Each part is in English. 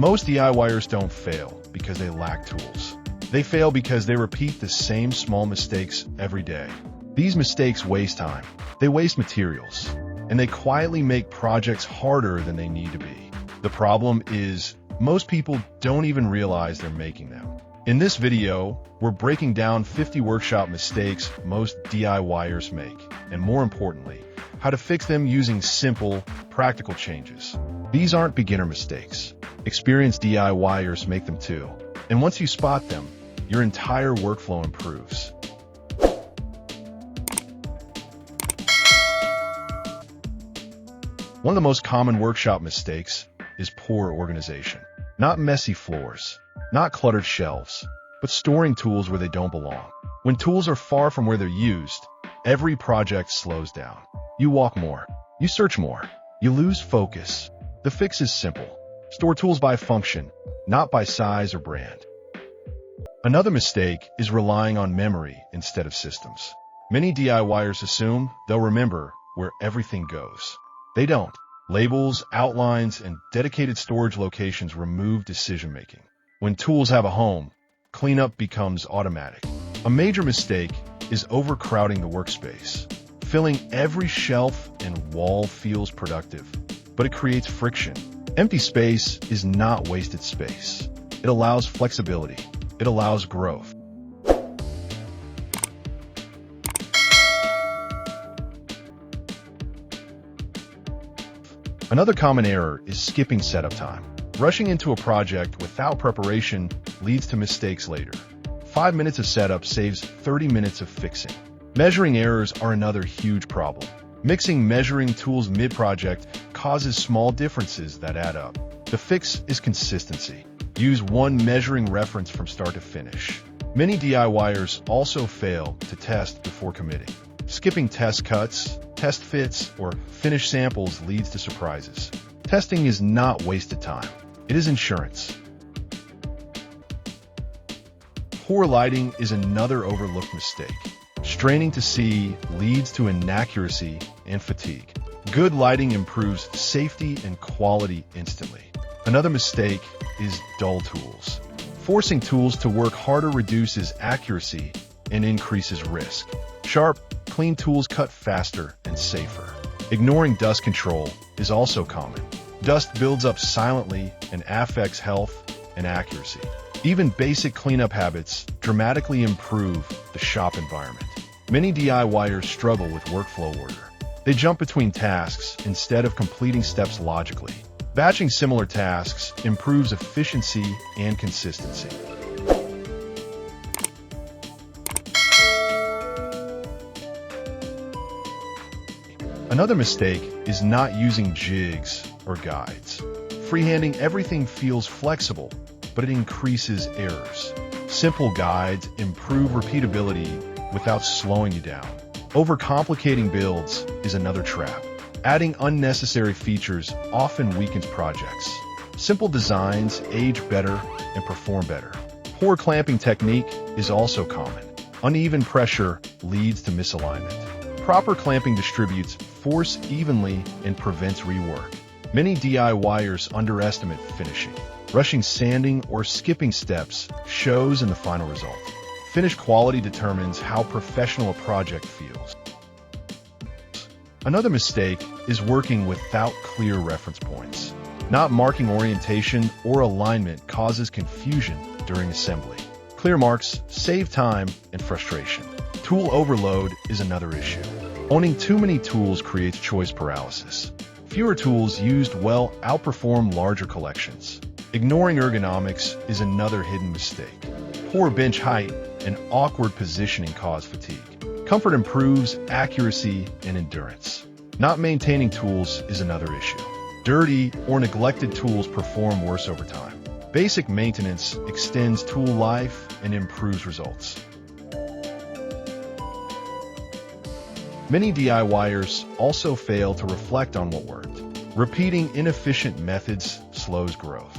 Most DIYers don't fail because they lack tools. They fail because they repeat the same small mistakes every day. These mistakes waste time, they waste materials, and they quietly make projects harder than they need to be. The problem is, most people don't even realize they're making them. In this video, we're breaking down 50 workshop mistakes most DIYers make, and more importantly, how to fix them using simple, practical changes. These aren't beginner mistakes. Experienced DIYers make them too. And once you spot them, your entire workflow improves. One of the most common workshop mistakes is poor organization. Not messy floors, not cluttered shelves, but storing tools where they don't belong. When tools are far from where they're used, every project slows down. You walk more, you search more, you lose focus. The fix is simple. Store tools by function, not by size or brand. Another mistake is relying on memory instead of systems. Many DIYers assume they'll remember where everything goes. They don't. Labels, outlines, and dedicated storage locations remove decision-making. When tools have a home, cleanup becomes automatic. A major mistake is overcrowding the workspace. Filling every shelf and wall feels productive, but it creates friction. Empty space is not wasted space. It allows flexibility. It allows growth. Another common error is skipping setup time. Rushing into a project without preparation leads to mistakes later. 5 minutes of setup saves 30 minutes of fixing. Measuring errors are another huge problem. Mixing measuring tools mid-project causes small differences that add up. The fix is consistency. Use one measuring reference from start to finish. Many DIYers also fail to test before committing. Skipping test cuts, test fits, or finish samples leads to surprises. Testing is not wasted time. It is insurance. Poor lighting is another overlooked mistake. Straining to see leads to inaccuracy and fatigue. Good lighting improves safety and quality instantly. Another mistake is dull tools. Forcing tools to work harder reduces accuracy and increases risk. Sharp, clean tools cut faster and safer. Ignoring dust control is also common. Dust builds up silently and affects health and accuracy. Even basic cleanup habits dramatically improve the shop environment. Many DIYers struggle with workflow order. They jump between tasks instead of completing steps logically. Batching similar tasks improves efficiency and consistency. Another mistake is not using jigs or guides. Freehanding everything feels flexible, but it increases errors. Simple guides improve repeatability without slowing you down. Overcomplicating builds is another trap. Adding unnecessary features often weakens projects. Simple designs age better and perform better. Poor clamping technique is also common. Uneven pressure leads to misalignment. Proper clamping distributes force evenly and prevents rework. Many DIYers underestimate finishing. Rushing sanding or skipping steps shows in the final result. Finish quality determines how professional a project feels. Another mistake is working without clear reference points. Not marking orientation or alignment causes confusion during assembly. Clear marks save time and frustration. Tool overload is another issue. Owning too many tools creates choice paralysis. Fewer tools used well outperform larger collections. Ignoring ergonomics is another hidden mistake. Poor bench height and awkward positioning cause fatigue. Comfort improves accuracy and endurance. Not maintaining tools is another issue. Dirty or neglected tools perform worse over time. Basic maintenance extends tool life and improves results. Many DIYers also fail to reflect on what worked. Repeating inefficient methods slows growth.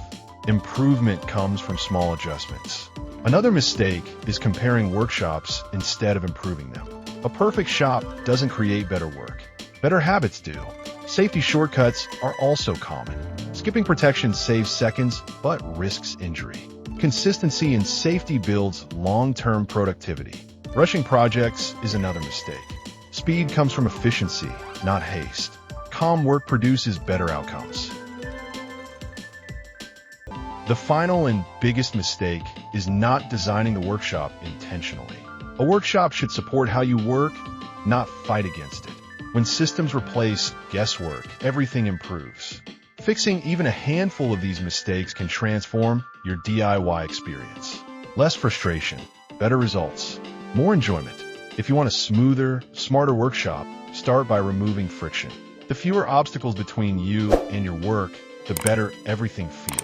Improvement comes from small adjustments. Another mistake is comparing workshops instead of improving them. A perfect shop doesn't create better work. Better habits do. Safety shortcuts are also common. Skipping protection saves seconds, but risks injury. Consistency and safety builds long-term productivity. Rushing projects is another mistake. Speed comes from efficiency, not haste. Calm work produces better outcomes. The final and biggest mistake is not designing the workshop intentionally. A workshop should support how you work, not fight against it. When systems replace guesswork, everything improves. Fixing even a handful of these mistakes can transform your DIY experience. Less frustration, better results, more enjoyment. If you want a smoother, smarter workshop, start by removing friction. The fewer obstacles between you and your work, the better everything feels.